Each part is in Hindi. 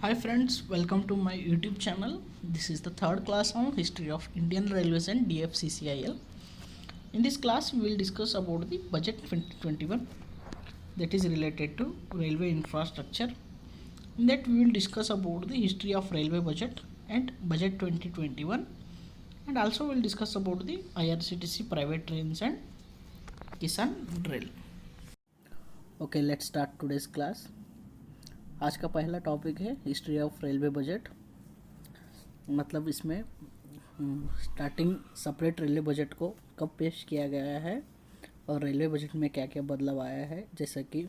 Hi friends, welcome to my YouTube channel. This is the third class on history of Indian Railways and DFCCIL. In this class, we will discuss about the budget 2021 that is related to railway infrastructure. In that, we will discuss about the history of railway budget and budget 2021, and also we will discuss about the IRCTC private trains and Kisan Rail. Okay, let's start today's class. आज का पहला टॉपिक है हिस्ट्री ऑफ रेलवे बजट। मतलब इसमें स्टार्टिंग सेपरेट रेलवे बजट को कब पेश किया गया है और रेलवे बजट में क्या क्या बदलाव आया है, जैसा कि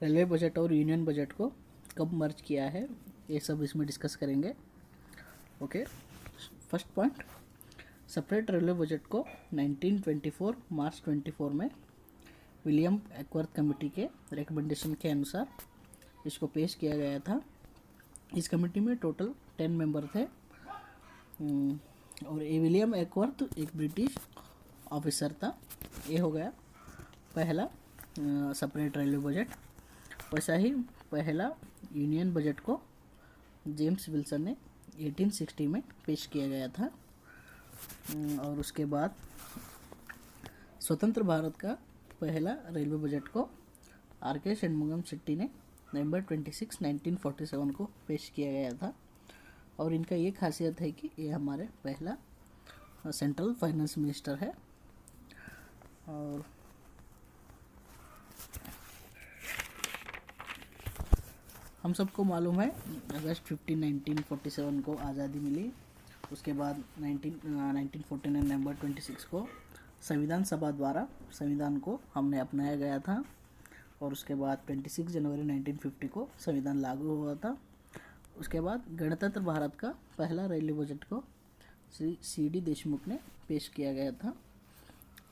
रेलवे बजट और यूनियन बजट को कब मर्ज किया है, ये सब इसमें डिस्कस करेंगे। Okay, first point, separate railway budget को 1924 मार्च 24 में विलियम एकवर्थ कमेटी के रिकमेंडेशन के अनुसार इसको पेश किया गया था। इस कमेटी में टोटल 10 मेंबर थे और ए विलियम एकवर्थ एक ब्रिटिश ऑफिसर था। ये हो गया पहला सेपरेट रेलवे बजट। वैसा ही पहला यूनियन बजट को जेम्स विल्सन ने 1860 में पेश किया गया था। और उसके बाद स्वतंत्र भारत का पहला रेलवे बजट को आर के षणमुगम शेट्टी ने नवंबर 26, 1947 को पेश किया गया था। और इनका ये खासियत है कि ये हमारे पहला सेंट्रल फाइनेंस मिनिस्टर है। और हम सबको मालूम है अगस्त 15, 1947 को आज़ादी मिली। उसके बाद 1949 नवंबर 26 को संविधान सभा द्वारा संविधान को हमने अपनाया गया था। और उसके बाद 26 जनवरी 1950 को संविधान लागू हुआ था। उसके बाद गणतंत्र भारत का पहला रेलवे बजट को श्री सी.डी. देशमुख ने पेश किया गया था।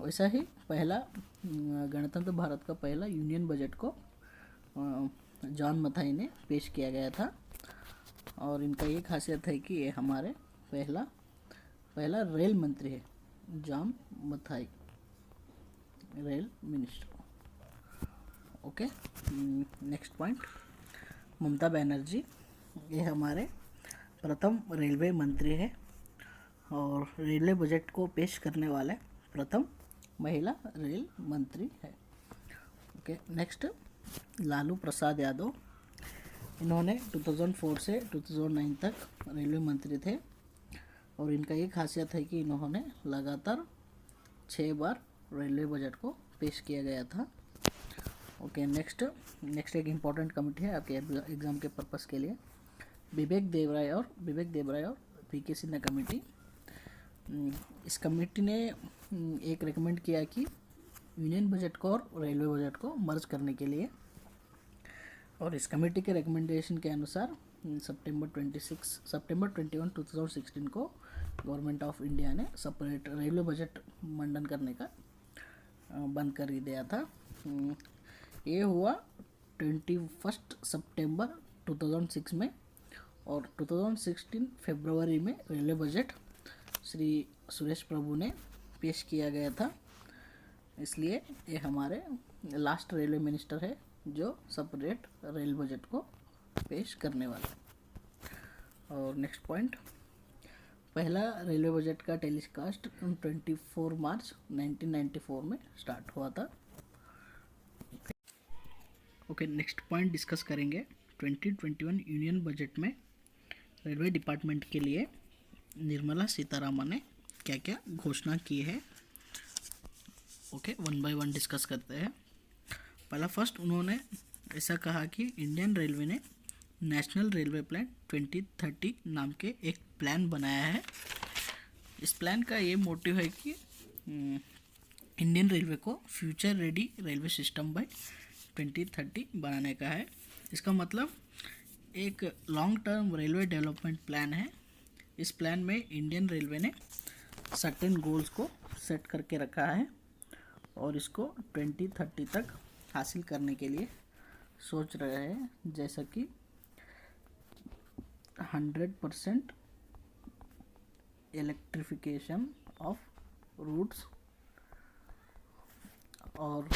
वैसा ही पहला गणतंत्र भारत का पहला यूनियन बजट को जॉन मथाई ने पेश किया गया था। और इनका ये खासियत है कि ये हमारे पहला रेल मंत्री है, John Mathai, rail minister. Okay, next point, Mamata Banerjee, ये हमारे प्रथम रेलवे मंत्री है और रेलवे बजट को पेश करने वाले प्रथम महिला रेल मंत्री है। ओके, नेक्स्ट, लालू प्रसाद यादव, इन्होंने 2004 से 2009 तक रेलवे मंत्री थे। और इनका ये खासियत है कि इन्होंने लगातार 6 बार रेलवे बजट को पेश किया गया था। ओके, नेक्स्ट एक इम्पॉर्टेंट कमेटी है आपके एग्ज़ाम के पर्पस के लिए, विवेक देवराय और पी.के. सिन्हा कमेटी। इस कमेटी ने एक रिकमेंड किया कि यूनियन बजट को और रेलवे बजट को मर्ज करने के लिए। और इस कमेटी के रिकमेंडेशन के अनुसार सितंबर 21, 2016 को गवर्नमेंट ऑफ इंडिया ने सेपरेट रेलवे बजट मंडन करने का बंद कर ही दिया था। ये हुआ 21 सितंबर 2006 में। और 2016 फरवरी में रेलवे बजट श्री सुरेश प्रभु ने पेश किया गया था। इसलिए ये हमारे लास्ट रेलवे मिनिस्टर है जो सेपरेट रेल बजट को पेश करने वाला। और नेक्स्ट पॉइंट, पहला रेलवे बजट का टेलीकास्ट 24 मार्च 1994 में स्टार्ट हुआ था। ओके, नेक्स्ट पॉइंट डिस्कस करेंगे 2021 यूनियन बजट में रेलवे डिपार्टमेंट के लिए निर्मला सीतारामन ने क्या क्या घोषणा की है। Okay, one by one discuss करते हैं। पहला, फर्स्ट उन्होंने ऐसा कहा कि इंडियन रेलवे ने नेशनल रेलवे प्लान 2030 नाम के एक प्लान बनाया है। इस प्लान का ये मोटिव है कि इंडियन रेलवे को future ready railway system by 2030 बनाने का है। इसका मतलब एक long term railway development plan है। इस प्लान में इंडियन रेलवे ने सर्टेन गोल्स को सेट करके रखा है और इसको 2030 तक हासिल करने के लिए सोच रहे हैं, जैसा कि 100% इलेक्ट्रिफिकेशन ऑफ रूट्स और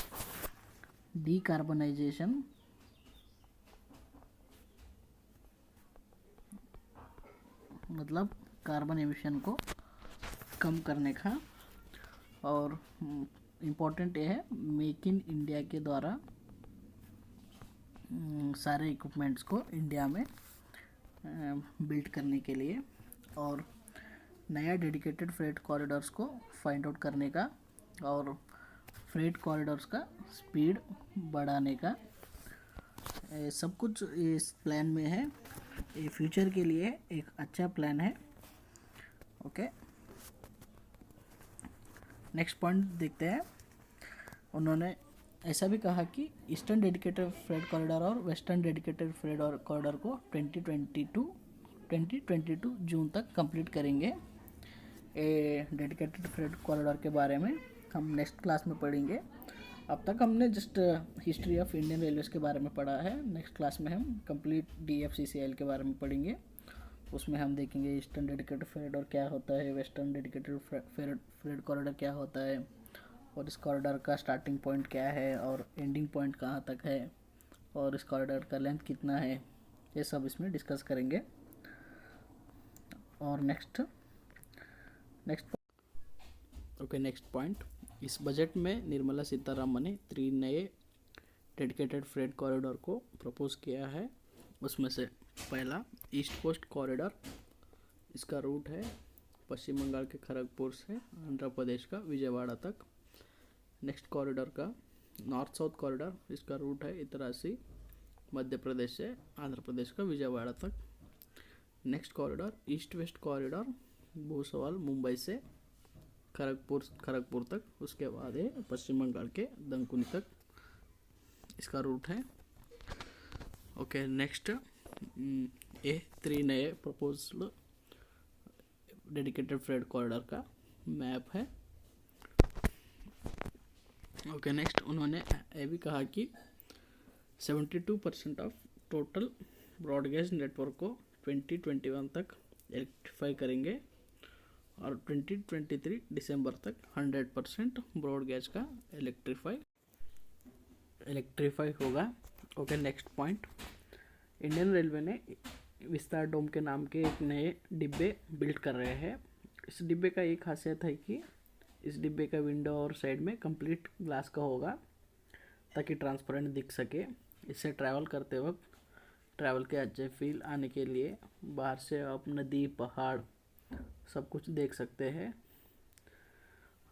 डीकार्बनाइजेशन मतलब कार्बन एमिशन को कम करने का। और इम्पोर्टेंट ये है मेक इन इंडिया के द्वारा सारे इक्विपमेंट्स को इंडिया में बिल्ड करने के लिए, और नया डेडिकेटेड फ्रेट कॉरिडोर्स को फाइंड आउट करने का, और फ्रेट कॉरिडोर्स का स्पीड बढ़ाने का, सब कुछ इस प्लान में है। ये फ्यूचर के लिए एक अच्छा प्लान है। ओके, नेक्स्ट पॉइंट देखते हैं। उन्होंने ऐसा भी कहा कि ईस्टर्न डेडिकेटेड फ्रेट कॉरिडोर और वेस्टर्न डेडिकेटेड फ्रेट कॉरिडोर को 2022 जून तक कंप्लीट करेंगे। डेडिकेटेड फ्रेट कॉरिडोर के बारे में हम नेक्स्ट क्लास में पढ़ेंगे। अब तक हमने just history of Indian railways के बारे में पढ़ा है। नेक्स्ट क्लास में हम कंप्लीट DFCCIL के बारे में पढ़ेंगे। उसमें हम देखेंगे ईस्टर्न डेडिकेटेड कॉरिडोर क्या होता है, वेस्टर्न डेडिकेटेड फ्रेट कॉरिडोर क्या होता है, और इस कॉरिडोर का स्टार्टिंग पॉइंट क्या है और एंडिंग पॉइंट कहाँ तक है, और इस कॉरिडोर का लेंथ कितना है, ये सब इसमें डिस्कस करेंगे। और नेक्स्ट पॉइंट, इस बजट में निर्मला सीतारामन ने 3 नए डेडिकेटेड फ्रेट कॉरिडोर को प्रपोज किया है। उसमें से पहला ईस्ट कोस्ट कॉरिडोर, इसका रूट है पश्चिम बंगाल के खड़गपुर से आंध्र प्रदेश का विजयवाड़ा तक। नेक्स्ट कॉरिडोर का नॉर्थ साउथ कॉरिडोर, इसका रूट है इतरासी मध्य प्रदेश से आंध्र प्रदेश का विजयवाड़ा तक। Next corridor east west corridor, Bhusawal Mumbai से खड़गपुर तक। उसके बाद है पश्चिम बंगाल के दंकुनी तक, इसका रूट है। ओके, नेक्स्ट ये 3 नए प्रपोज्ड डेडिकेटेड फ्रेट कॉरिडोर का मैप है। ओके, नेक्स्ट उन्होंने ये भी कहा कि 72% ऑफ टोटल ब्रॉडगेज नेटवर्क को 2021 तक इलेक्ट्रीफाई करेंगे, और 2023 दिसंबर तक 100% ब्रॉडगेज का इलेक्ट्रीफाई होगा। Okay, next point, Indian railway ने विस्तार डोम के नाम के एक नए डिब्बे बिल्ड कर रहे हैं। इस डिब्बे का एक खासियत है कि इस डिब्बे का विंडो और साइड में कंप्लीट ग्लास का होगा ताकि ट्रांसपेरेंट दिख सके। इससे ट्रैवल करते वक्त ट्रैवल के अच्छे फील आने के लिए बाहर से आप नदी पहाड़ सब कुछ देख सकते हैं।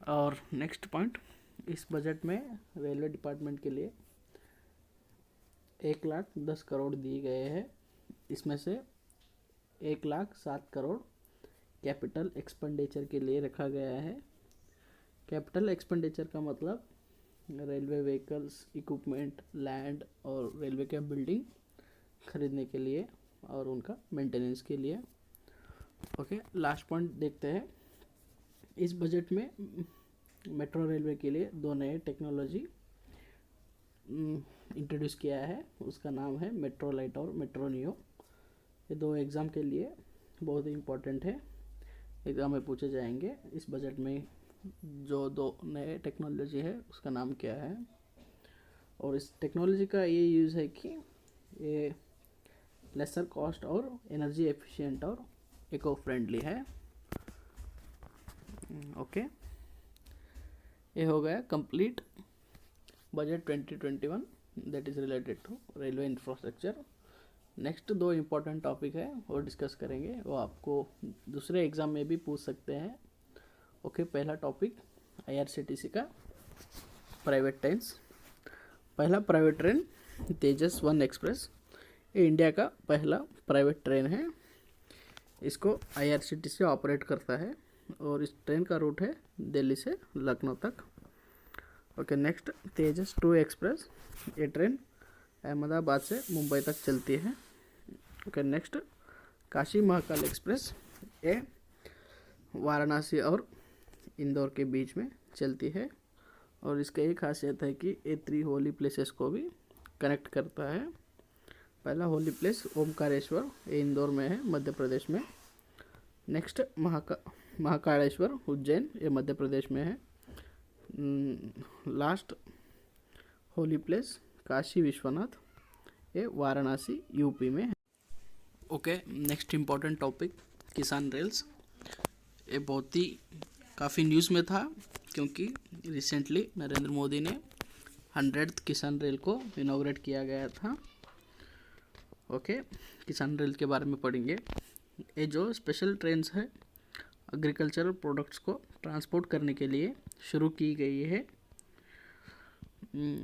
और नेक्स्ट पॉइंट, इस बजट में रेलवे डिपार्टमेंट के लिए 1,10 करोड़ दिए गए हैं। इसमें से 1,07 करोड़ कैपिटल एक्सपेंडिचर के लिए रखा गया है। कैपिटल एक्सपेंडिचर का मतलब रेलवे व्हीकल्स, इक्विपमेंट, लैंड और रेलवे के बिल्डिंग खरीदने के लिए और उनका मेंटेनेंस के लिए। ओके, लास्ट पॉइंट देखते हैं। इस बजट में मेट्रो रेलवे के लिए 2 नए टेक्नोलॉजी इंट्रोड्यूस किया है। उसका नाम है मेट्रो लाइट और मेट्रो नियो। ये 2 एग्ज़ाम के लिए बहुत ही इम्पोर्टेंट है, एग्ज़ाम में पूछे जाएंगे। इस बजट में जो 2 नए टेक्नोलॉजी है उसका नाम क्या है, और इस टेक्नोलॉजी का ये यूज़ है कि ये लेसर कॉस्ट और एनर्जी एफिशिएंट और इको फ्रेंडली है। ओके, ये हो गया complete budget 2021 that is related to railway infrastructure. Next 2 important topic है वो डिस्कस करेंगे, वो आपको दूसरे एग्ज़ाम में भी पूछ सकते हैं। ओके, पहला टॉपिक IRCTC का प्राइवेट ट्रेन्स। पहला प्राइवेट ट्रेन तेजस 1 एक्सप्रेस, ये इंडिया का पहला प्राइवेट ट्रेन है। इसको IRCTC ऑपरेट करता है और इस ट्रेन का रूट है दिल्ली से लखनऊ तक। ओके, नेक्स्ट तेजस 2 एक्सप्रेस, ये ट्रेन अहमदाबाद से मुंबई तक चलती है। Okay, next Kashi Mahakal express, ये वाराणसी और इंदौर के बीच में चलती है, और इसका एक खासियत है कि ये 3 होली प्लेसेस को भी कनेक्ट करता है। पहला होली प्लेस ओमकारेश्वर, ये इंदौर में है मध्य प्रदेश में। नेक्स्ट महाकालेश्वर उज्जैन, ये मध्य प्रदेश में है। Last holy place Kashi Vishwanath, ये वाराणसी यूपी में है। ओके, नेक्स्ट इम्पॉर्टेंट टॉपिक किसान रेल्स। ये बहुत ही काफ़ी न्यूज़ में था क्योंकि रिसेंटली नरेंद्र मोदी ने 100th किसान रेल को इनॉग्रेट किया गया था। ओके, किसान रेल के बारे में पढ़ेंगे। ये जो स्पेशल ट्रेन्स है एग्रीकल्चरल प्रोडक्ट्स को ट्रांसपोर्ट करने के लिए शुरू की गई है।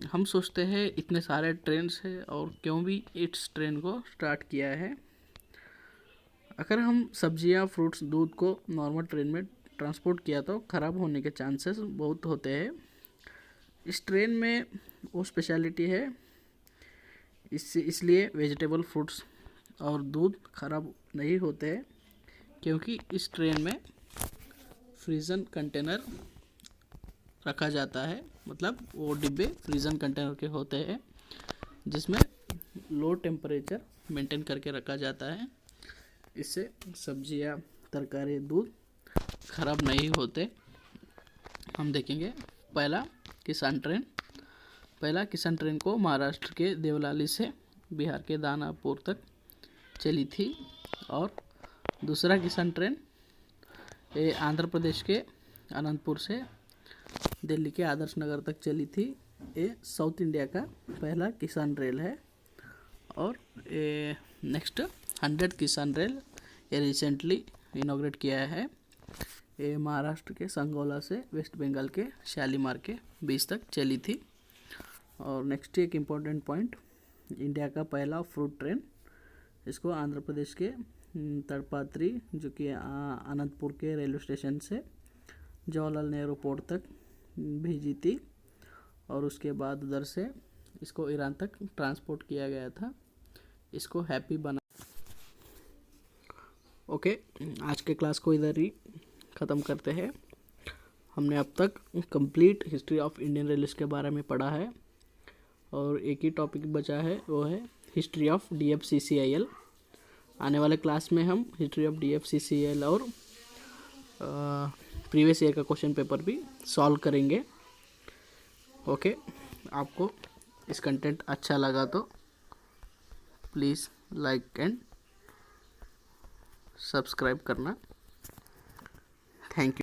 हम सोचते हैं इतने सारे ट्रेन्स है और क्यों भी इस ट्रेन को स्टार्ट किया है। अगर हम सब्जियां, फ्रूट्स, दूध को नॉर्मल ट्रेन में ट्रांसपोर्ट किया तो ख़राब होने के चांसेस बहुत होते हैं। इस ट्रेन में वो स्पेशलिटी है, इसलिए वेजिटेबल, फ्रूट्स और दूध ख़राब नहीं होते हैं क्योंकि इस ट्रेन में फ्रीजन कंटेनर रखा जाता है। मतलब वो डिब्बे फ्रीजन कंटेनर के होते हैं जिसमें लो टेम्परेचर मेंटेन करके रखा जाता है। इससे सब्जियां, तरकारी, दूध खराब नहीं होते। हम देखेंगे पहला किसान ट्रेन को महाराष्ट्र के देवलाली से बिहार के दानापुर तक चली थी। और दूसरा किसान ट्रेन ये आंध्र प्रदेश के अनंतपुर से दिल्ली के आदर्श नगर तक चली थी। ये साउथ इंडिया का पहला किसान रेल है। और ये नेक्स्ट 100th किसान रेल ये रिसेंटली इनॉग्रेट किया है। ये महाराष्ट्र के संगोला से वेस्ट बंगाल के शालीमार के बीच तक चली थी। और नेक्स्ट एक इम्पोर्टेंट पॉइंट, इंडिया का पहला फ्रूट ट्रेन, इसको आंध्र प्रदेश के तड़पात्री जो कि अनंतपुर के रेलवे स्टेशन से जवाहरलाल नेहरू पोर्ट तक भेजी थी और उसके बाद उधर से इसको ईरान तक ट्रांसपोर्ट किया गया था। इसको हैप्पी बना। ओके, आज के क्लास को इधर ही ख़त्म करते हैं। हमने अब तक complete history of Indian railways के बारे में पढ़ा है और एक ही टॉपिक बचा है, वो है हिस्ट्री ऑफ DFCCIL। आने वाले क्लास में हम हिस्ट्री ऑफ DFCCIL और प्रीवियस ईयर का क्वेश्चन पेपर भी सॉल्व करेंगे। ओके, आपको इस कंटेंट अच्छा लगा तो प्लीज़ लाइक एंड सब्सक्राइब करना। Thank you.